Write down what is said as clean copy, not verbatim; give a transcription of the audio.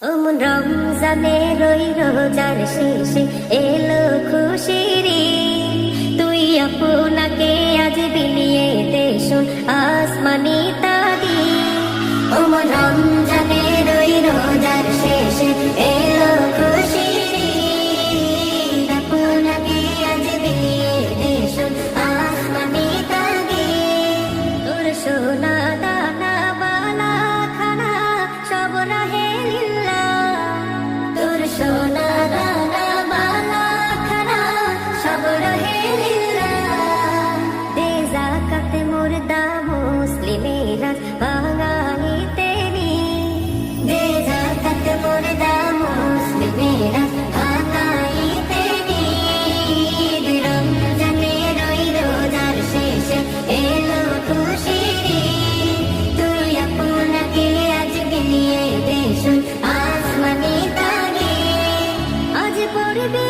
ওমন রমজানের ওই রোজার শেষে এলো খুশির ঈদ। তুই আপনাকে আজ বিলিয়ে দে শোন আসমানি তাগিদ। ওমন রমজানের ওই রোজার শেষে এলো খুশির ঈদ। আপনাকে আজ বিলিয়ে দে শোন আসমানি তাগিদ। তোর সোনা দানা বালা খানা সব রাহে সোনা দানা বালা খানা সব রহে লিল্লাহ। দে যাকাত মুর্দা মুসলিমেরা ভাঙাইতে নি। দে যাকাত মুর্দা মুসলিমেরা ভাঙাইতে নি। রমজানের ওই রোজার শেষে এলো খুশির ঈদ। তুই আপনাকে আজ বিলিয়ে দে শোন আসমানি পড়বি